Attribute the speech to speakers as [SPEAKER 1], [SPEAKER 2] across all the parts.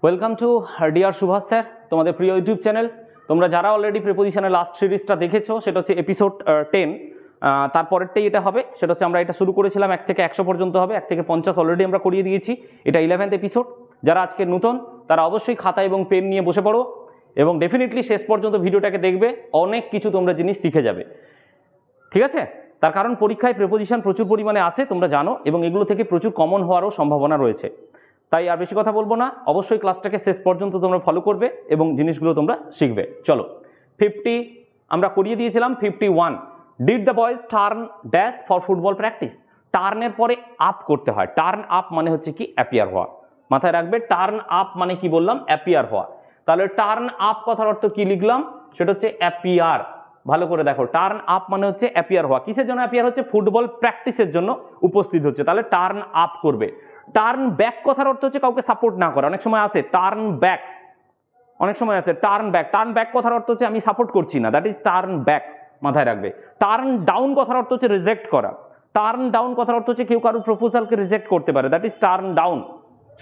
[SPEAKER 1] Welcome to dear Subhash sir, তোমাদের প্রিয় YouTube channel. তোমরা যারা অলরেডি প্রিপোজিশনের লাস্ট সিরিজটা দেখেছো সেটা হচ্ছে এপিসোড 10, তারপরেরটাই এটা হবে। সেটা হচ্ছে আমরা এটা শুরু করেছিলাম 1 থেকে 100 পর্যন্ত হবে, 1 থেকে 50 অলরেডি আমরা করিয়ে দিয়েছি। এটা 11th এপিসোড। যারা আজকে নতুন তারা অবশ্যই খাতা এবং পেন নিয়ে বসে পড়ো এবং ডেফিনেটলি শেষ পর্যন্ত ভিডিওটাকে দেখবে, অনেক কিছু তোমরা জিনিস শিখে যাবে, ঠিক আছে? তার কারণ পরীক্ষায় প্রিপোজিশন প্রচুর পরিমাণে আছে, তোমরা জানো, এবং এগুলো থেকে প্রচুর কমন হওয়ারও সম্ভাবনা রয়েছে। তাই আর বেশি কথা বলবো না, অবশ্যই ক্লাসটাকে শেষ পর্যন্ত তোমরা ফলো করবে এবং জিনিসগুলো তোমরা শিখবে। চলো, 50 আমরা করিয়ে দিয়েছিলাম। 51, did the boys turn dash for football practice. টার্নের পরে আপ করতে হয়। টার্ন আপ মানে হচ্ছে কি অ্যাপিয়ার হওয়া। মাথায় রাখবে, টার্ন আপ মানে কি বললাম? অ্যাপিয়ার হওয়া। তাহলে টার্ন আপ কথার অর্থ কি লিখলাম? সেটা হচ্ছে অ্যাপিয়ার। ভালো করে দেখো, টার্ন আপ মানে হচ্ছে অ্যাপিয়ার হওয়া। কিসের জন্য অ্যাপিয়ার হচ্ছে? ফুটবল প্র্যাকটিসের জন্য উপস্থিত হচ্ছে, তাহলে টার্ন আপ করবে। টার্ন ব্যাক কথার অর্থ হচ্ছে কাউকে সাপোর্ট না করা। অনেক সময় আছে টার্ন ব্যাক, অনেক সময় আছে টার্ন ব্যাক। টার্ন ব্যাক কথার অর্থ হচ্ছে আমি সাপোর্ট করছি না, দ্যাট ইজ টার্ন ব্যাক। মাথায় রাখবে। টার্ন ডাউন কথার অর্থ হচ্ছে রিজেক্ট করা। টার্ন ডাউন কথার অর্থ হচ্ছে কেউ কারোর প্রপোজালকে রিজেক্ট করতে পারে, দ্যাট ইজ টার্ন ডাউন।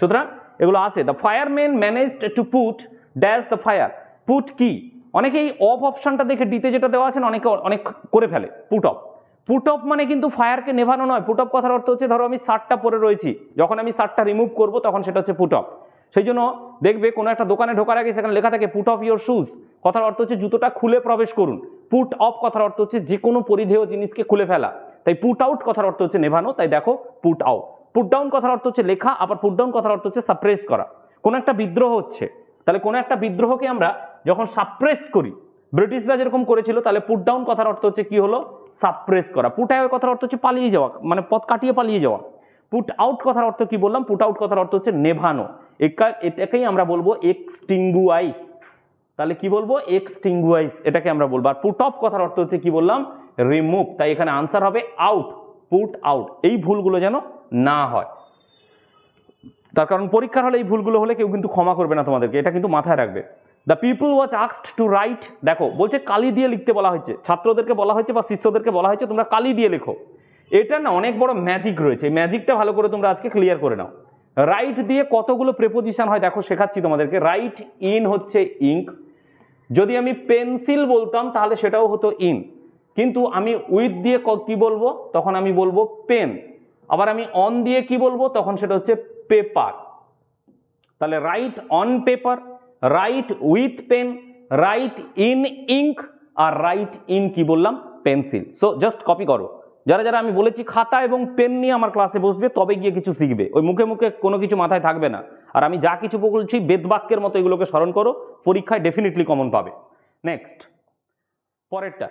[SPEAKER 1] সুতরাং এগুলো আছে। The fireman managed to put dash the fire. Put কি? অনেকেই অফ অপশনটা দেখে ডিতে যেটা দেওয়া আছে না, অনেক করে ফেলে পুট অফ। পুট অফ মানে কিন্তু ফায়ারকে নেভানো নয়। পুট অফ কথার অর্থ হচ্ছে ধরো আমি শার্টটা পরে রয়েছি, যখন আমি শার্টটা রিমুভ করব তখন সেটা হচ্ছে পুট অফ। সেই জন্য দেখবে কোনো একটা দোকানে ঢোকার আগে সেখানে লেখা থাকে পুট অফ ইউর শুজ। কথার অর্থ হচ্ছে জুতোটা খুলে প্রবেশ করুন। পুট অফ কথার অর্থ হচ্ছে যে কোনো পরিধেয় জিনিসকে খুলে ফেলা। তাই পুট আউট কথার অর্থ হচ্ছে নেভানো, তাই দেখো পুট আউট। পুট ডাউন কথার অর্থ হচ্ছে লেখা, আবার পুট ডাউন কথার অর্থ হচ্ছে সাপ্রেস করা। কোনো একটা বিদ্রোহ হচ্ছে, তাহলে কোনো একটা বিদ্রোহকে আমরা যখন সাপ্রেস করি, ব্রিটিশরা যেরকম করেছিল, তাহলে পুট ডাউন কথার অর্থ হচ্ছে কি হলো? সাপ্রেস করা। পুট আউট কথার অর্থ হচ্ছে পালিয়ে যাওয়া, মানে পথ কাটিয়ে পালিয়ে যাওয়া। পুট আউট কথার অর্থ কি বললাম? পুট আউট কথার অর্থ হচ্ছে নেভানো। এটাকেই আমরা বলবো এক্সটিংগুয়াইজ। তাহলে কি বলবো? এক্সটিংগুয়াইজ, এটাকে আমরা বলবো। আর পুট অফ কথার অর্থ হচ্ছে কি বললাম? রিমুভ। তাই এখানে আনসার হবে আউট, পুট আউট। এই ভুলগুলো যেন না হয়, তার কারণ পরীক্ষার হলে এই ভুলগুলো হলে কেউ কিন্তু ক্ষমা করবে না তোমাদেরকে, এটা কিন্তু মাথায় রাখবে। The people was asked two right. দেখো বলছে কালি দিয়ে লিখতে বলা হয়েছে, ছাত্রদেরকে বলা হয়েছে বা শিষ্যদেরকে বলা হয়েছে তোমরা কালি দিয়ে লেখো। এটা না অনেক বড় ম্যাজিক রয়েছে, এই ম্যাজিকটা ভালো করে তোমরা আজকে ক্লিয়ার করে নাও। রাইট দিয়ে কতগুলো প্রেপোজিশন হয় দেখো, শেখাচ্ছি তোমাদেরকে। রাইট ইন হচ্ছে ইঙ্ক। যদি আমি পেন্সিল বলতাম তাহলে সেটাও হতো ইন, কিন্তু আমি উইথ দিয়ে কি বলবো? তখন আমি বলবো পেন। আবার আমি অন দিয়ে কি বলবো? তখন সেটা হচ্ছে পেপার। তাহলে write on paper, write with pen, write in ink, আর রাইট ইন কি বললাম? পেন্সিল। সো জাস্ট কপি করো। যারা যারা আমি বলেছি খাতা এবং পেন নিয়ে আমার ক্লাসে বসবে, তবে গিয়ে কিছু শিখবে। ওই মুখে মুখে কোনো কিছু মাথায় থাকবে না। আর আমি যা কিছু বলছি বেদবাক্যের মতো এগুলোকে স্মরণ করো, পরীক্ষায় ডেফিনেটলি কমন পাবে। নেক্সট, পরেরটা।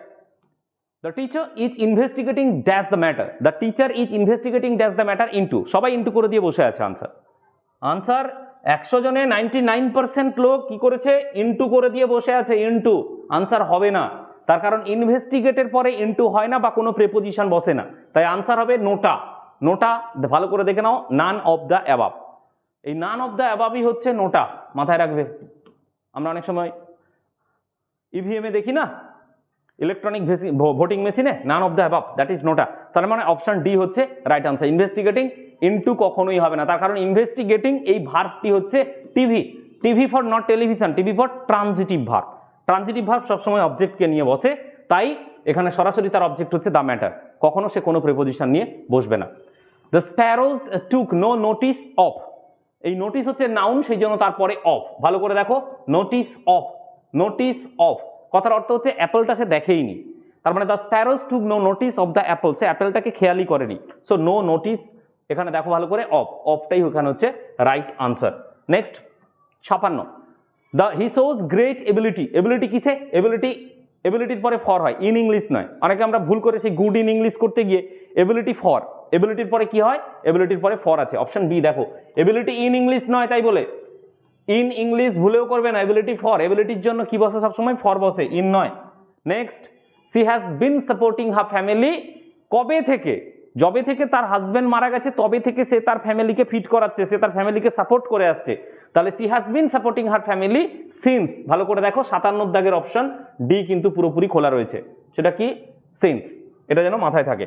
[SPEAKER 1] The teacher is investigating dash the matter. The teacher is investigating dash the matter into. সবাই ইন্টু করে দিয়ে বসে আছে আনসার। আনসার 100 জনে 99% লোক কি করেছে? ইন্টু করে দিয়ে বসে আছে। ইন্টু আনসার হবে না, তার কারণ ইনভেস্টিগেটের পরে ইন্টু হয় না বা কোনো প্রেপোজিশন বসে না। তাই আনসার হবে নোটা। নোটা ভালো করে দেখে নাও, নান অফ দ্য অ্যাবাভ। এই নান অফ দ্য অ্যাবাভই হচ্ছে নোটা, মাথায় রাখবে। আমরা অনেক সময় ইভিএমে দেখি না, ইলেকট্রনিক ভোটিং মেশিনে, none of the above, that is NOTA. তার মানে অপশন ডি হচ্ছে রাইট আনসার। ইনভেস্টিগেটিং ইনটু কখনোই হবে না, তার কারণ ইনভেস্টিগেটিং এই ভার্বটি হচ্ছে TV. TV for not television, TV for transitive verb. Transitive verb সবসময় অবজেক্টকে নিয়ে বসে, তাই এখানে সরাসরি তার অবজেক্ট হচ্ছে দ্য ম্যাটার। কখনো সে কোনো প্রিপোজিশন নিয়ে বসবে না। The sparrows took no notice of. এই নোটিস হচ্ছে নাউন, সেই জন্য তারপরে অফ। ভালো করে দেখো, নোটিস অফ, নোটিস অফ কথার অর্থ হচ্ছে অ্যাপলটা সে দেখেইনি। তার মানে the sparrows took no notice of the apple, সে অ্যাপেলটাকে খেয়ালই করেনি। সো নো নোটিস, এখানে দেখো ভালো করে, অফ। অফটাই এখানে হচ্ছে right answer. Next, 56। The he shows great ability. Ability কিসে? এবিলিটির পরে ফর হয়, ইন ইংলিশ নয়। অনেকে আমরা ভুল করেছি গুড ইন ইংলিশ করতে গিয়ে এবিলিটি ফর। এবিলিটির পরে কি হয়? এবিলিটির পরে ফর আছে। অপশন বি দেখো, এবিলিটি ইন ইংলিশ নয়, তাই বলে ইন ইংলিশ ভুলেও করবে না। এবিলিটি ফর, এবিলিটির জন্য কি বসে? সবসময় ফর বসে, ইন নয়। Next, she has been supporting her family. কবে থেকে? যবে থেকে তার হাজবেন্ড মারা গেছে তবে থেকে সে তার ফ্যামিলিকে ফিট করাচ্ছে, সে তার ফ্যামিলিকে সাপোর্ট করে আসছে। তাহলে she has been supporting her family since. ভালো করে দেখো, 57 দাগের অপশন ডি কিন্তু পুরোপুরি খোলা রয়েছে। সেটা কি? সিন্স। এটা যেন মাথায় থাকে।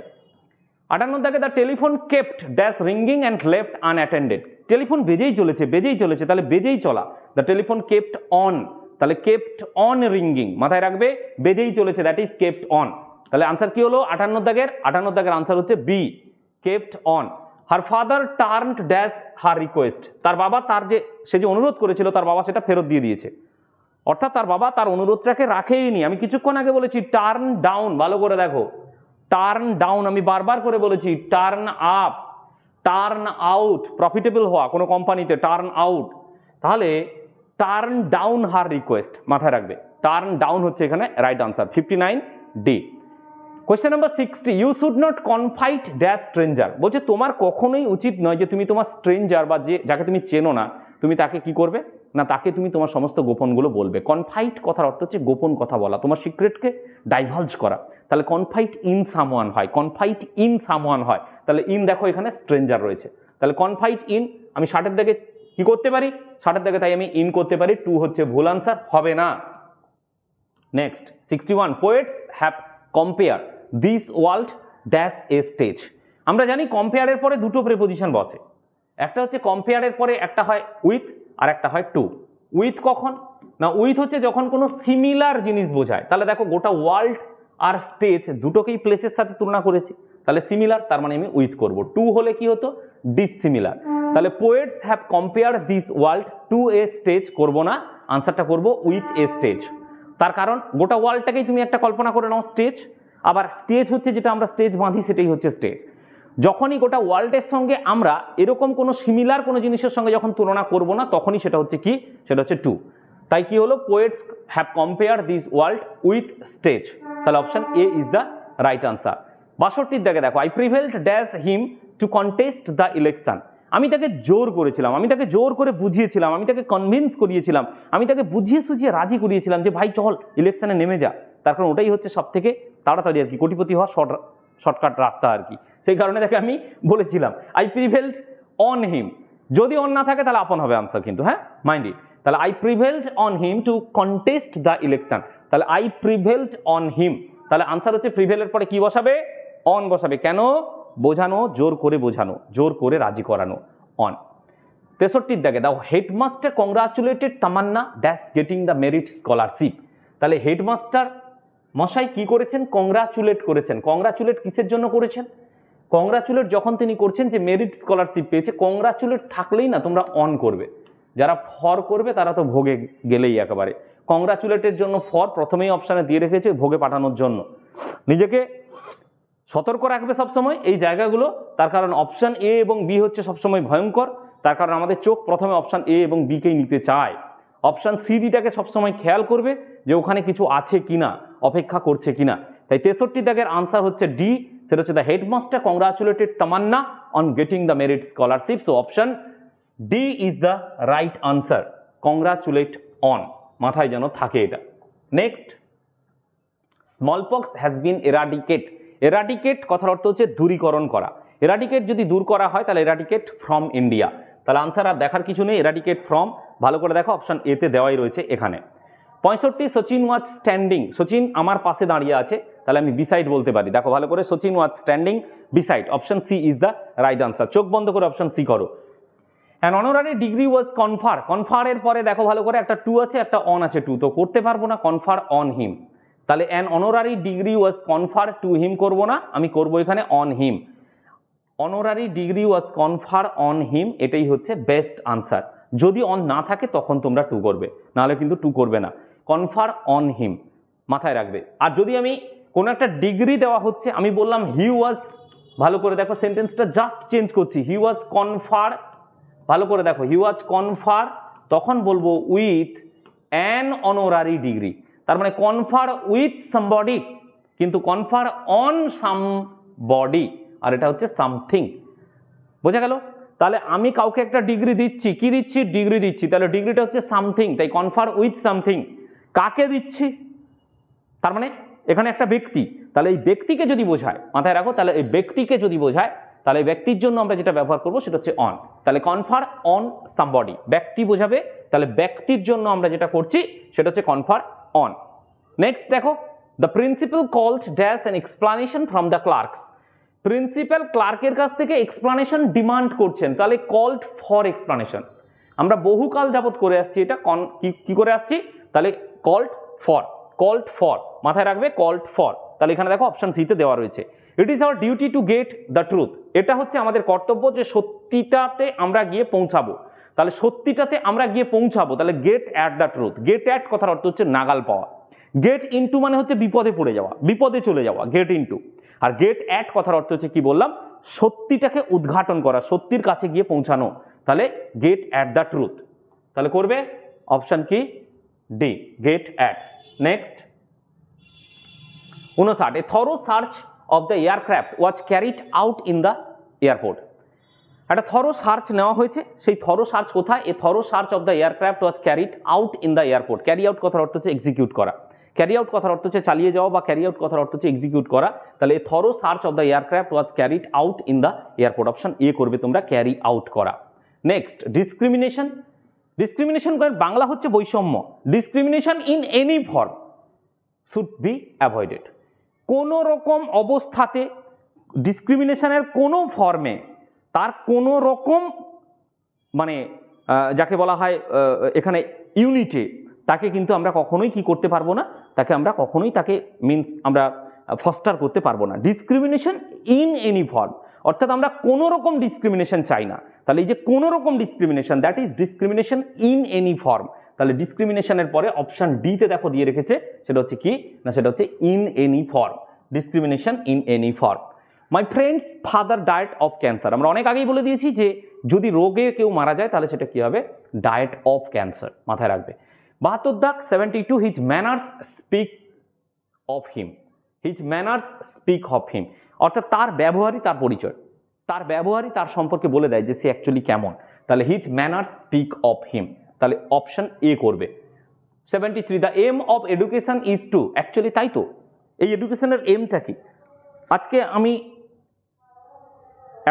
[SPEAKER 1] 58 দাগে the telephone kept dash ringing and left unattended. Telephone বেজেই চলেছে, তাহলে বেজেই চলা, দ্য টেলিফোন কেপ্ট অন, তাহলে কেপ্ট অন রিঙ্গিং, মাথায় রাখবে বেজেই চলেছে, দ্যাট ইজ কেপ্ট অন। তাহলে আনসার কি হলো 58 দাগের আনসার হচ্ছে B, kept on. Her father turned dash her request, তার বাবা সে যে অনুরোধ করেছিল তার বাবা সেটা ফেরত দিয়ে দিয়েছে, অর্থাৎ তার বাবা তার অনুরোধটাকে রাখেইনি। আমি কিছুক্ষণ আগে বলেছি টার্ন ডাউন, ভালো করে দেখো, টার্ন ডাউন আমি বারবার করে বলেছি, turn up, turn out, profitable হওয়া কোনো কোম্পানিতে, টার্ন আউট, তাহলে টার্ন ডাউন হার রিকোয়েস্ট, মাথায় রাখবে টার্ন ডাউন হচ্ছে এখানে right answer 59 D. Question number 60, you should not confide dash stranger, বলছে তোমার কখনোই উচিত নয় যে তুমি তোমার স্ট্রেঞ্জার বা যাকে তুমি চেনো না তুমি তাকে কি করবে না, তাকে তুমি তোমার সমস্ত গোপনগুলো বলবে। কনফাইড কথার অর্থ হচ্ছে গোপন কথা বলা, তোমার সিক্রেটকে ডাইভালজ করা, তাহলে কনফাইড ইন সামওয়ান হয়, কনফাইড ইন সামওয়ান হয়, তাহলে ইন দেখো এখানে স্ট্রেঞ্জার রয়েছে, তাহলে কনফাইড ইন আমি 60 দাগে কি করতে পারি, 60 দাগে তাই আমি ইন করতে পারি, 2 হচ্ছে ভুল আনসার, হবে না। Next 61, poets have compare this world dash a stage. আমরা জানি কম্পেয়ারের পরে দুটো প্রিপোজিশন বসে, একটা হচ্ছে কম্পেয়ারের পরে একটা হয় উইথ আর একটা হয় টু। উইথ কখন না, উইথ হচ্ছে যখন কোনো সিমিলার জিনিস বোঝায়, তাহলে দেখো গোটা ওয়ার্ল্ড আর স্টেজ দুটোকেই প্লেসের সাথে তুলনা করেছি, তাহলে সিমিলার, তার মানে আমি উইথ করব। টু হলে কি হতো, ডিসিমিলার, তাহলে poets have compare this world to a stage করব না, আনসারটা করব উইথ এ স্টেজ। তার কারণ গোটা ওয়ার্ল্ডটাকেই তুমি একটা কল্পনা করে নাও স্টেজ, আবার স্টেজ হচ্ছে যেটা আমরা স্টেজ বাঁধি সেটাই হচ্ছে স্টেজ। যখনই গোটা ওয়ার্ল্ডের সঙ্গে আমরা এরকম কোনো সিমিলার কোনো জিনিসের সঙ্গে যখন তুলনা করব না, তখনই সেটা হচ্ছে কি, সেটা হচ্ছে টু। তাই কি হলো, poets have compare this world with stage, তাহলে option A is the right answer. 62 দাগে দেখো, I prevailed dash him to contest the election, আমি তাকে জোর করেছিলাম, আমি তাকে জোর করে বুঝিয়েছিলাম, আমি তাকে কনভিন্স করিয়েছিলাম, আমি তাকে বুঝিয়ে সুঝিয়ে রাজি করিয়েছিলাম যে ভাই চল ইলেকশনে নেমে যা, তার কারণ ওটাই হচ্ছে সব থেকে তাড়াতাড়ি আর কি কোটিপতি হওয়ার শর্টকাট রাস্তা আর কি, সেই কারণে তাকে আমি বলেছিলাম আই প্রিভেলড অন হিম, যদি অন না থাকে তাহলে আপন হবে আনসার কিন্তু, হ্যাঁ মাইন্ড ইট। তাহলে I prevailed on him to contest the election, তাহলে আই প্রিভেলড অন হিম, তাহলে আনসার হচ্ছে প্রিভেলের পরে কি বসাবে, অন বসাবে, কেন, বোঝানো, জোর করে বোঝানো, জোর করে রাজি করানো, অন। 63 দাগে দাও, headmaster congratulated Tamanna dash getting the merit scholarship, তাহলে হেডমাস্টার মশাই কি করেছেন, কংগ্রাচুলেট করেছেন। কংগ্রাচুলেট কিসের জন্য করেছেন, কংগ্রাচুলেট যখন তিনি করছেন যে মেরিট স্কলারশিপ পেয়েছে, কংগ্রাচুলেট থাকলেই না তোমরা অন করবে, যারা ফর করবে তারা তো ভোগে গেলেই একেবারে। কংগ্রাচুলেটের জন্য ফর প্রথমেই অপশানে দিয়ে রেখেছে ভোগে পাঠানোর জন্য, নিজেকে সতর্ক রাখবে সবসময় এই জায়গাগুলো, তার কারণ অপশান এ এবং বি হচ্ছে সবসময় ভয়ঙ্কর, তার কারণ আমাদের চোখ প্রথমে অপশান এ এবং বিকেই নিতে চায়, অপশান সি ডিটাকে সবসময় খেয়াল করবে যে ওখানে কিছু আছে কিনা, অপেক্ষা করছে কিনা। তাই 63 দাগের আনসার হচ্ছে ডি, সেটা হচ্ছে the headmaster congratulated Tamanna on getting the merit scholarship, so option D is the right answer, congratulate on, মাথায় যেন থাকে এটা। Next, smallpox has been eradicate, eradicate কথার অর্থ হচ্ছে দূরীকরণ করা, এরাডিকেট যদি দূর করা হয় তাহলে এরাডিকেট ফ্রম ইন্ডিয়া, তাহলে আনসার আর দেখার কিছু নেই, এরাডিকেট ফ্রম, ভালো করে দেখো অপশন এ তে দেওয়াই রয়েছে এখানে। 65, সচিন ওয়াজ স্ট্যান্ডিং, সচিন আমার পাশে দাঁড়িয়ে আছে, তাহলে আমি বিসাইড বলতে পারি, দেখো ভালো করে, Sachin was standing beside, option C is the right answer, চোখ বন্ধ করে অপশন সি করো। An honorary degree was confer, কনফারের পরে দেখো ভালো করে একটা টু আছে একটা অন আছে, টু তো করতে পারবো না, কনফার অন হিম, তাহলে an honorary degree was কনফার to him করবো না, আমি করবো এখানে on him, honorary degree was কনফার on him, এটাই হচ্ছে বেস্ট আনসার। যদি অন না থাকে তখন তোমরা টু করবে, নাহলে কিন্তু টু করবে না, কনফার অন হিম মাথায় রাখবে। আর যদি আমি কোনো একটা ডিগ্রি দেওয়া হচ্ছে, আমি বললাম হি ওয়াজ, ভালো করে দেখো সেন্টেন্সটা জাস্ট চেঞ্জ করছি, হি ওয়াজ কনফার, ভালো করে দেখো হি ওয়াজ কনফার, তখন বলবো উইথ অ্যান অনারারি ডিগ্রি, তার মানে কনফার উইথ সামবডি, কিন্তু কনফার অন সামবডি, আর এটা হচ্ছে সামথিং, বোঝা গেল? তাহলে আমি কাউকে একটা ডিগ্রি দিচ্ছি, কি দিচ্ছি, ডিগ্রি দিচ্ছি, তাহলে ডিগ্রিটা হচ্ছে সামথিং, তাই কনফার উইথ সামথিং, কাকে দিচ্ছি, তার মানে এখানে একটা ব্যক্তি, তাহলে এই ব্যক্তিকে যদি বোঝায়, মাথায় রাখো, তাহলে এই ব্যক্তিকে যদি বোঝায় তাহলে ব্যক্তির জন্য আমরা যেটা ব্যবহার করবো সেটা হচ্ছে অন, তাহলে কনফার অন সামবডি, ব্যক্তি বোঝাবে, তাহলে ব্যক্তির জন্য আমরা যেটা করছি সেটা হচ্ছে কনফার অন। নেক্সট দেখো, the principal called dash an explanation from the clerks, principal ক্লার্কের কাছ থেকে এক্সপ্লানেশন ডিমান্ড করছেন, তাহলে কল্ড ফর এক্সপ্লানেশন। আমরা বহুকাল যাবত করে আসছি এটা, কি করে আসছি, তাহলে কল্ড ফর মাথায় রাখবে, কল্ড ফর। তাহলে এখানে দেখো অপশন সিতে দেওয়া রয়েছে, it is our duty to get the truth. এটা হচ্ছে আমাদের কর্তব্য যে সত্যিটাতে আমরা গিয়ে পৌঁছাবো। তাহলে সত্যিটাতে আমরা গিয়ে পৌঁছাবো, তাহলে get at the truth. Get at কথার অর্থ হচ্ছে নাগাল পাওয়া, গেট ইনটু মানে হচ্ছে বিপদে পড়ে যাওয়া, বিপদে চলে যাওয়া, গেট ইনটু। আর গেট অ্যাট কথার অর্থ হচ্ছে কি বললাম, সত্যিটাকে উদ্ঘাটন করা, সত্যির কাছে গিয়ে পৌঁছানো। তাহলে গেট অ্যাট দ্য ট্রুথ, তাহলে করবে অপশন কি, D, get at. Next 59, a thorough search of the aircraft was carried out in the airport. একটা থরো সার্চ নেওয়া হয়েছে, সেই থরো সার্চ কোথায়, a thorough search of the aircraft was carried out in the airport. Carry out কথার অর্থ হচ্ছে execute করা, carry out কথার অর্থ হচ্ছে চালিয়ে যাওয়া, বা ক্যারি আউট কথার অর্থ হচ্ছে এক্সিকিউট করা। তাহলে a thorough search of the aircraft was carried out in the airport, option A করবে তোমরা, ক্যারি আউট করা। Next discrimination. ডিসক্রিমিনেশন বাংলা হচ্ছে বৈষম্য। Discrimination in any form should be avoided. কোনো রকম অবস্থাতে ডিসক্রিমিনেশনের কোনো ফর্মে তার কোনো রকম মানে যাকে বলা হয় এখানে ইউনিটে, তাকে কিন্তু আমরা কখনোই কি করতে পারবো না, তাকে আমরা কখনোই তাকে আমরা ফস্টার করতে পারবো না। ডিসক্রিমিনেশন ইন এনি ফর্ম, অর্থাৎ আমরা কোনো রকম ডিসক্রিমিনেশন চাই না। তাহলে এই যে কোনো রকম discrimination, that is discrimination in any form. তাহলে ডিসক্রিমিনেশনের পরে অপশন ডিতে দেখো দিয়ে রেখেছে, সেটা হচ্ছে কি না, সেটা হচ্ছে in any form, discrimination in any form. My friends father died of cancer, আমরা অনেক আগেই বলে দিয়েছি যে যদি রোগে কেউ মারা যায় তাহলে সেটা কি হবে, ডায়েট অফ ক্যান্সার, মাথায় রাখবে। 72 দাগ 72, his manners speak of him. His manners speak of হিম, অর্থাৎ তার ব্যবহারই তার পরিচয়, তার ব্যবহারই তার সম্পর্কে বলে দেয় যে সে অ্যাকচুয়ালি কেমন। তাহলে his manners speak of him, তাহলে অপশন এ করবে। 73, the aim of education is to, actually তাই তো, এই এডুকেশনের এমটা কি? আজকে আমি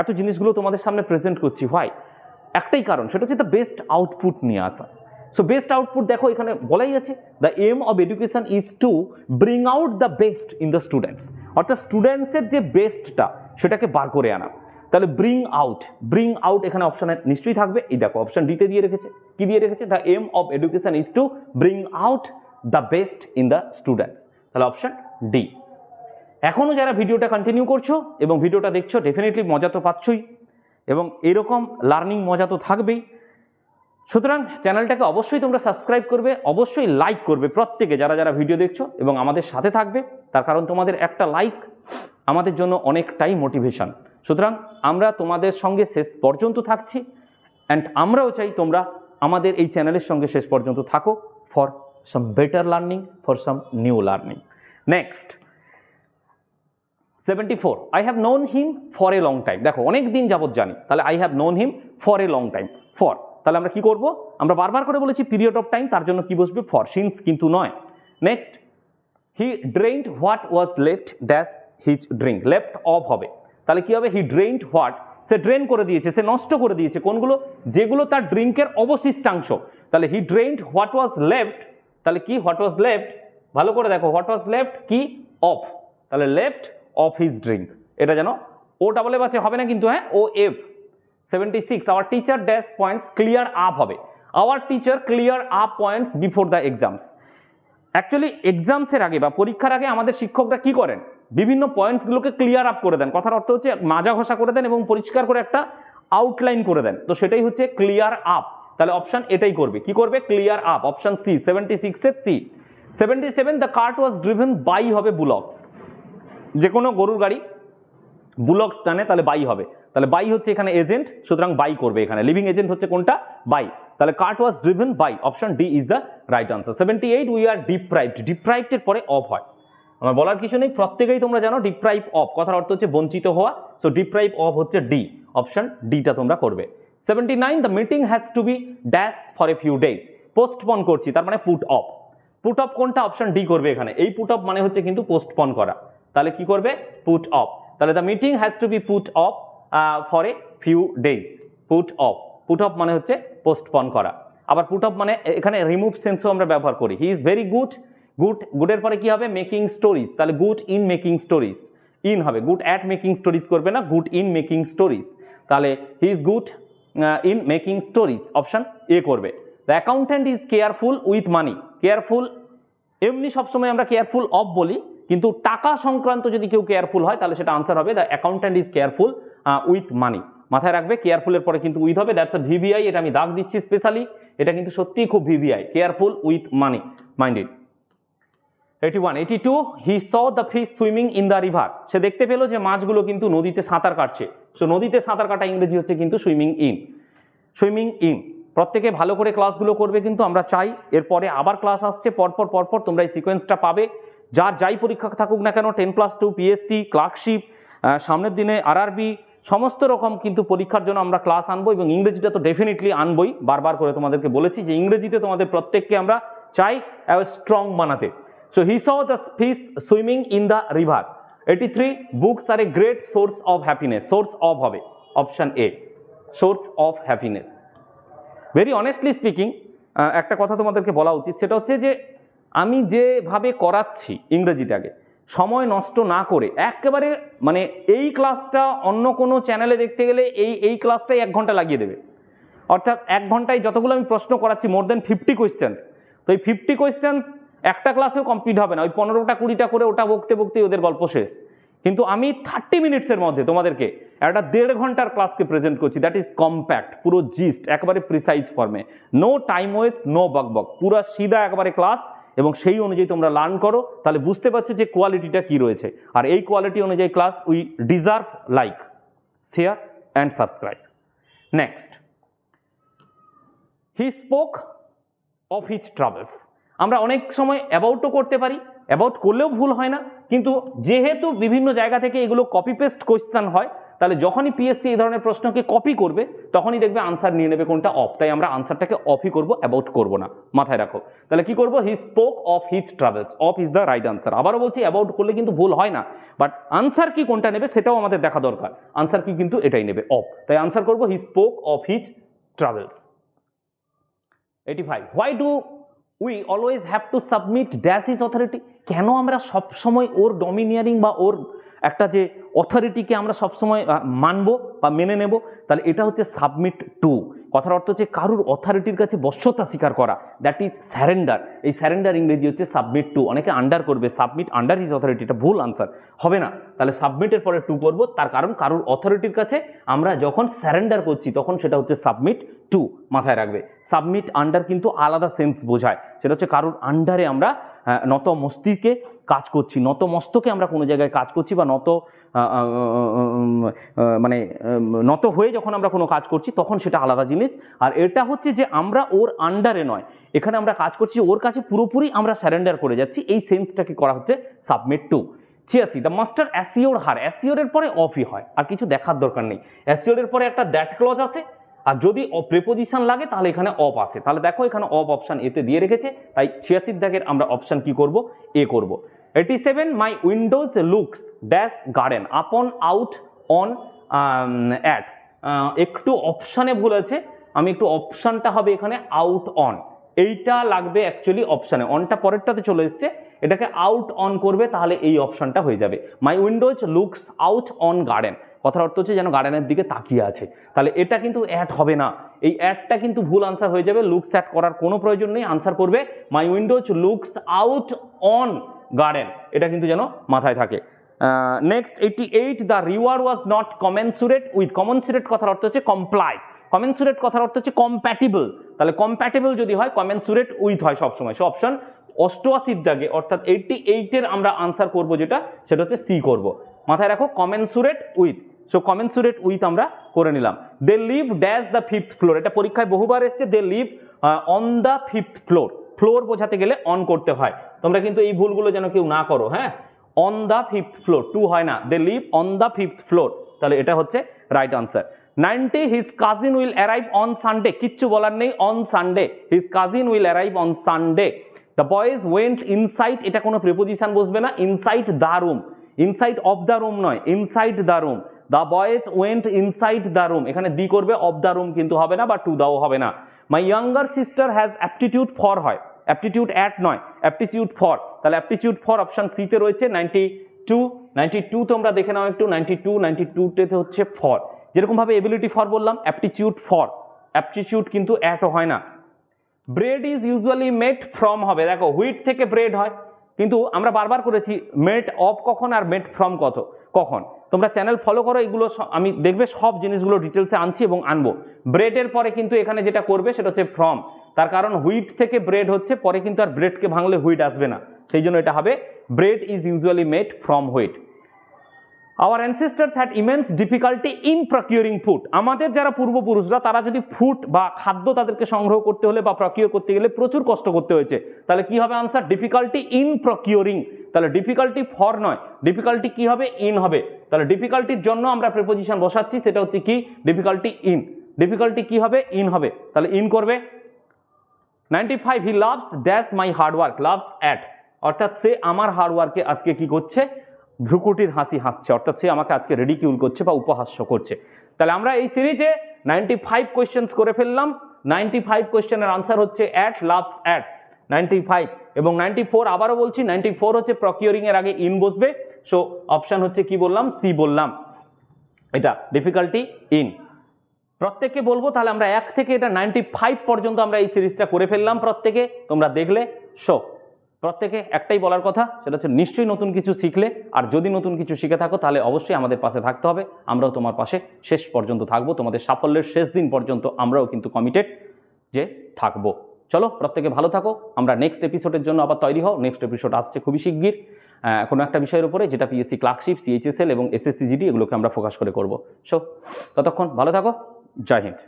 [SPEAKER 1] এত জিনিসগুলো তোমাদের সামনে প্রেজেন্ট করছি, হোয়াই? একটাই কারণ, সেটা হচ্ছে দ্য বেস্ট আউটপুট নিয়ে আসা। সো বেস্ট আউটপুট দেখো এখানে বলাই আছে, the aim of education is to bring out the best in the students, অর্থাৎ স্টুডেন্টসের যে বেস্টটা সেটাকে বার করে আনা। তাহলে ব্রিং আউট এখানে অপশনে নিশ্চয়ই থাকবে। এই দেখো অপশন ডিতে দিয়ে রেখেছে, কি দিয়ে রেখেছে, the aim of education is to bring out the best in the students, তাহলে অপশন ডি। এখনও যারা ভিডিওটা কন্টিনিউ করছো এবং ভিডিওটা দেখছো, ডেফিনেটলি মজা তো পাচ্ছই এবং এরকম লার্নিং মজা তো থাকবেই। সুতরাং চ্যানেলটাকে অবশ্যই তোমরা সাবস্ক্রাইব করবে, অবশ্যই লাইক করবে প্রত্যেকে যারা যারা ভিডিও দেখছো এবং আমাদের সাথে থাকবে, তার কারণ তোমাদের একটা লাইক আমাদের জন্য অনেকটাই মোটিভেশন। সুতরাং আমরা তোমাদের সঙ্গে শেষ পর্যন্ত থাকছি, অ্যান্ড আমরাও চাই তোমরা আমাদের এই চ্যানেলের সঙ্গে শেষ পর্যন্ত থাকো, for some better learning, for some new learning. Next 74, I have known him for a long time. দেখো অনেক দিন যাবত জানি, তাহলে I have known him for a long time, for, তাহলে আমরা কি করব, আমরা বারবার করে বলেছি পিরিয়ড অফ টাইম, তার জন্য কি বসবে, ফর, সিন্স কিন্তু নয়। Next, he drained what was left dash his drink, left of হবে, তাহলে কি হবে, হি ড্রেইনড হোয়াট, সে ড্রেন করে দিয়েছে, সে নষ্ট করে দিয়েছে কোনগুলো, যেগুলো তার ড্রিঙ্কের অবশিষ্টাংশ। তাহলে হি ড্রেইনড হোয়াট ওয়াজ লেফট, তাহলে কি, হোয়াট ওয়াজ লেফট, ভালো করে দেখো, হোয়াট ওয়াজ লেফট কি, অফ, তাহলে লেফট অফ হিজ ড্রিঙ্ক, এটা যেন ও ডাবল এফ আছে, হবে না কিন্তু, হ্যাঁ, O F. 76, our teacher dash points clear up হবে, our teacher clear up points before the exams. Actually এক্সামসের আগে বা পরীক্ষার আগে আমাদের শিক্ষকরা কি করেন, বিভিন্ন পয়েন্টসগুলোকে ক্লিয়ার আপ করে দেন, কথার অর্থ হচ্ছে মাজা ঘষা করে দেন এবং পরিষ্কার করে একটা আউটলাইন করে দেন, তো সেটাই হচ্ছে ক্লিয়ার আপ। তাহলে অপশন এটাই করবে, কি করবে, ক্লিয়ার আপ, অপশন সি, 76 এর C. 77, the cart was driven by হবে বুলকস, যে কোনো গরুর গাড়ি বুলকস টানে, তাহলে বাই হবে, তাহলে বাই হচ্ছে এখানে এজেন্ট, সুতরাং বাই করবে, এখানে লিভিং এজেন্ট হচ্ছে কোনটা, বাই, তাহলে cart was driven by, option D is the right answer. 78, we are deprived, deprived এর পরে অফ হয়, আমার বলার কিছু নেই, প্রত্যেকেই তোমরা জানো ডিপ্রাইভ অফ কথার অর্থ হচ্ছে বঞ্চিত হওয়া, সো ডিপ্রাইভ অফ হচ্ছে ডি, অপশন ডিটা তোমরা করবে। 79, the meeting has to be dash for a few days, postpone করছি, তার মানে পুট অফ, পুট অফ কোনটা, অপশন ডি করবে এখানে, এই পুট অফ মানে হচ্ছে কিন্তু পোস্টপন করা, তাহলে কি করবে, পুট অফ, তাহলে the meeting has to be put off for a few days, put off, put off মানে হচ্ছে পোস্টপন করা। আবার পুট অফ মানে এখানে রিমুভ সেন্সও আমরা ব্যবহার করি, হি ইজ ভেরি গুড, গুডের পরে কি হবে, মেকিং স্টোরিজ, তাহলে good in making stories, in হবে, গুড অ্যাট মেকিং স্টোরিজ করবে না, গুড ইন মেকিং স্টোরিজ, তাহলে he is good in making stories, option A করবে। The accountant is careful with money, careful এমনি সবসময় আমরা কেয়ারফুল অফ বলি, কিন্তু টাকা সংক্রান্ত যদি কেউ কেয়ারফুল হয় তাহলে সেটা আনসার হবে the accountant is careful with মানি। মাথায় রাখবে কেয়ারফুলের পরে কিন্তু উইথ হবে, দ্যাটস আ ভিভিআই, এটা আমি দাগ দিচ্ছি স্পেশালি, এটা কিন্তু সত্যিই খুব VVI, careful with money, minded. 81, 82, he saw the fish swimming in the river, সে দেখতে পেলো যে মাছগুলো কিন্তু নদীতে সাঁতার কাটছে। সো নদীতে সাঁতার কাটা ইংরেজি হচ্ছে কিন্তু সুইমিং ইন, সুইমিং ইন। প্রত্যেকে ভালো করে ক্লাসগুলো করবে, কিন্তু আমরা চাই এরপরে আবার ক্লাস আসছে পরপর পরপর, তোমরা এই সিকোয়েন্সটা পাবে, যার যাই পরীক্ষা থাকুক না কেন, 10+2, পিএসসি, ক্লার্কশিপ, সামনের দিনে আরআরবি, সমস্ত রকম কিন্তু পরীক্ষার জন্য আমরা ক্লাস আনবো, এবং ইংরেজিটা তো ডেফিনেটলি আনবই, বারবার করে তোমাদেরকে বলেছি যে ইংরেজিতে তোমাদের প্রত্যেককে আমরা চাই স্ট্রং বানাতে। So he saw the fish swimming in the river. 83, books are a great source of happiness, source of হবে, option A, source of happiness. Very honestly speaking, একটা কথা তোমাদেরকে বলা উচিত, সেটা হচ্ছে যে আমি যেভাবে করাচ্ছি ইংরেজিটাকে সময় নষ্ট না করে একেবারে, মানে এই ক্লাসটা অন্য কোনো চ্যানেলে দেখতে গেলে এই ক্লাসটাই 1 ঘন্টা লাগিয়ে দেবে, অর্থাৎ 1 ঘন্টায় যতগুলো আমি প্রশ্ন করাচ্ছি, মোর দেন 50 কোয়েশ্চেন্স, তো এই 50 কোয়েশ্চেন্স একটা ক্লাসেও কমপ্লিট হবে না, ওই 15টা 20টা করে ওটা বকতে বকতেই ওদের গল্প শেষ। কিন্তু আমি 30 মিনিটসের মধ্যে তোমাদেরকে একটা 1.5 ঘন্টার ক্লাসকে প্রেজেন্ট করছি, দ্যাট ইজ কম্প্যাক্ট, পুরো জিস্ট একেবারে প্রিসাইজ ফর্মে, নো টাইম ওয়েস্ট, নো বক, পুরো সিধা একেবারে ক্লাস, এবং সেই অনুযায়ী তোমরা লার্ন করো, তাহলে বুঝতে পারছো যে কোয়ালিটিটা কি রয়েছে। আর এই কোয়ালিটি অনুযায়ী class we deserve like, share and subscribe. Next, he spoke of his travels. আমরা অনেক সময় অ্যাবাউটও করতে পারি, অ্যাবাউট করলেও ভুল হয় না, কিন্তু যেহেতু বিভিন্ন জায়গা থেকে এগুলো কপি পেস্ট কোয়েশ্চেন হয়, তাহলে যখনই পিএসসি এই ধরনের প্রশ্নকে কপি করবে তখনই দেখবে আনসার নিয়ে নেবে কোনটা অফ, তাই আমরা আনসারটাকে অফই করবো, অ্যাবাউট করবো না, মাথায় রাখো। তাহলে কি করবো, he spoke of his travels, of is the right answer. আবারও বলছি, অ্যাবাউট করলে কিন্তু ভুল হয় না, বাট আনসার কি কোনটা নেবে সেটাও আমাদের দেখা দরকার, আনসার কি কিন্তু এটাই নেবে, অফ, তাই আনসার করবো he spoke of his travels. 85, why do we always have to submit dash is authority, কেন আমরা সবসময় ওর ডমিনিয়ারিং বা ওর একটা যে অথরিটিকে আমরা সবসময় মানবো বা মেনে নেব, তাহলে এটা হচ্ছে সাবমিট টু, কথার অর্থ হচ্ছে কারুর অথরিটির কাছে বশ্যতা স্বীকার করা, দ্যাট ইজ স্যারেন্ডার। এই স্যারেন্ডার ইংরেজি হচ্ছে সাবমিট টু। অনেকে আন্ডার করবে, সাবমিট আন্ডার হিজ অথরিটি, এটা ভুল আনসার হবে না, তাহলে সাবমিটের পরে টু করবো, তার কারণ কারুর অথরিটির কাছে আমরা যখন স্যারেন্ডার করছি তখন সেটা হচ্ছে সাবমিট টু, মাথায় রাখবে। সাবমিট আন্ডার কিন্তু আলাদা সেন্স বোঝায়, সেটা হচ্ছে কারুর আন্ডারে আমরা নত মস্তিষ্কে কাজ করছি, নত মস্তকে আমরা কোনো জায়গায় কাজ করছি, বা নত মানে নত হয়ে যখন আমরা কোনো কাজ করছি তখন সেটা আলাদা জিনিস। আর এটা হচ্ছে যে আমরা ওর আন্ডারে নয়, এখানে আমরা কাজ করছি ওর কাছে পুরোপুরি আমরা স্যারেন্ডার করে যাচ্ছি, এই সেন্সটাকে করা হচ্ছে submit to. 86, the master assure her, অ্যাসিওরের পরে অফই হয়, আর কিছু দেখার দরকার নেই, অ্যাসিওরের পরে একটা দ্যাট ক্লজ আছে, আর যদি প্রিপোজিশন লাগে তাহলে এখানে অফ আসে, তাহলে দেখো এখানে অফ অপশন এতে দিয়ে রেখেছে, তাই 86 দাগের আমরা অপশন কি করব, এ করব। 87, মাই উইন্ডোজ লুকস ড্যাশ গার্ডেন আপন আউট অন অ্যাট, একটু অপশানে ভুল আছে, আমি একটু অপশানটা হবে এখানে আউট অন, এইটা লাগবে অ্যাকচুয়ালি অপশানে, অনটা পরেরটাতে চলে এসছে, এটাকে আউট অন করবে, তাহলে এই অপশানটা হয়ে যাবে, my windows looks out on garden, কথার অর্থ হচ্ছে যেন গার্ডেনের দিকে তাকিয়ে আছে, তাহলে এটা কিন্তু অ্যাড হবে না, এই অ্যাডটা কিন্তু ভুল আনসার হয়ে যাবে, লুকস অ্যাড করার কোনো প্রয়োজন নেই, আনসার করবে my windows looks out on garden, এটা কিন্তু যেন মাথায় থাকে। Next 88, the reward was not commensurate with, commensurate কথার অর্থ হচ্ছে কমপ্লাই, কমেন্সুরেট কথার অর্থ হচ্ছে কম্প্যাটিবল, তাহলে কম্প্যাটিবল যদি হয় কমেন্সুরেট উইথ হয় সবসময়, সো অপশন 88 দাগে অর্থাৎ 88-এর আমরা আনসার করব যেটা, সেটা হচ্ছে সি করব, মাথায় রাখো commensurate with, so commensurate with আমরা করে নিলাম। They live dash the fifth floor, এটা পরীক্ষায় বহুবার এসছে, they live on the fifth floor, floor বোঝাতে গেলে অন করতে হয়, তোমরা কিন্তু এই ভুলগুলো যেন কেউ না করো, হ্যাঁ, on the fifth floor, to হয় না, they live on the fifth floor, তাহলে এটা হচ্ছে right answer. 90, his cousin will arrive on Sunday, কিচ্ছু বলার নেই, on Sunday, his cousin will arrive on Sunday. The boys went inside, এটা কোনো প্রিপোজিশন বসবে না, inside the room, inside of the room নয়, inside the room, the boys went inside the room, এখানে the করবে, অফ দ্য রুম কিন্তু হবে না, বা টু দাও হবে না। My younger sister has aptitude for হয়, অ্যাপটিটিউড অ্যাট নয়, অ্যাপটিটিউড ফর, তাহলে অ্যাপটিটিউড ফর অপশন সি তে রয়েছে। 92, 92 তোমরা দেখে নাও একটু, 92 হচ্ছে ফর, যেরকমভাবে এবিলিটি ফর বললাম, অ্যাপটিটিউড ফর, অ্যাপটিটিউড কিন্তু অ্যাটও হয় না। Bread is usually made from হবে, দেখো হুইট থেকে ব্রেড হয়, কিন্তু আমরা বারবার করেছি মেড অফ কখন আর মেড ফ্রম কখন। তোমরা চ্যানেল ফলো করো, এগুলো আমি দেখবে সব জিনিসগুলো ডিটেলসে আনছি এবং আনবো। ব্রেডের পরে কিন্তু এখানে যেটা করবে সেটা হচ্ছে ফ্রম, তার কারণ হুইট থেকে ব্রেড হচ্ছে, পরে কিন্তু আর ব্রেডকে ভাঙলে হুইট আসবে না, সেই জন্য এটা হবে bread is usually made from wheat. Our ancestors had immense difficulty in procuring food. আমাদের যারা পূর্বপুরুষরা তারা যদি ফুড বা খাদ্য তাদেরকে সংগ্রহ করতে হলে বা প্রকিউর করতে গেলে প্রচুর কষ্ট করতে হয়েছে, তাহলে কি হবে আনসার? Difficulty in procuring. তাহলে ডিফিকাল্টি ফর নয়, ডিফিকাল্টি কি হবে? ইন হবে। তাহলে ডিফিকাল্টির জন্য আমরা প্রিপোজিশন বসাচ্ছি, সেটা হচ্ছে কি? Difficulty in. ডিফিকাল্টি কি হবে? ইন হবে, তাহলে ইন করবে। 95 he loves dash my hard work, loves at, অর্থাৎ সে আমার হার্ড ওয়ার্কে আজকে কি করছে? ভ্রুকুটির হাসি হাসছে, অর্থাৎ সে আমাকে আজকে রিডিকিউল করছে বা উপহাস্য করছে। তাহলে আমরা এই সিরিজে 95 কোয়েশ্চেন্স করে ফেললাম। 95 কোয়েশ্চেনের আনসার হচ্ছে অ্যাট, লাভস অ্যাট, 95 এবং 94 আবারও বলছি 94 হচ্ছে প্রকিউরিং এর আগে ইন বসবে, সো অপশন হচ্ছে কি বললাম? সি বললাম, এটা ডিফিকাল্টি ইন। প্রত্যেককে বলবো তাহলে আমরা 1 থেকে এটা 95 পর্যন্ত আমরা এই সিরিজটা করে ফেললাম প্রত্যেকে, তোমরা দেখলে। সো প্রত্যেকে একটাই বলার কথা, সেটা হচ্ছে নিশ্চয়ই নতুন কিছু শিখলে, আর যদি নতুন কিছু শিখে থাকো তাহলে অবশ্যই আমাদের পাশে থাকতে হবে। আমরাও তোমার পাশে শেষ পর্যন্ত থাকবো, তোমাদের সাফল্যের শেষ দিন পর্যন্ত আমরাও কিন্তু কমিটেড যে থাকবো। চলো প্রত্যেকে ভালো থাকো, আমরা নেক্সট এপিসোডের জন্য আবার তৈরি হও। নেক্সট এপিসোড আসছে খুবই শিগগির, কোনো একটা বিষয়ের উপরে, যেটা পিএসসি ক্লার্কশিপ, সিএইচএসএল এবং এসএসসি জিডি, এগুলোকে আমরা ফোকাস করে করবো। সো ততক্ষণ ভালো থাকো, জয় হিন্দ।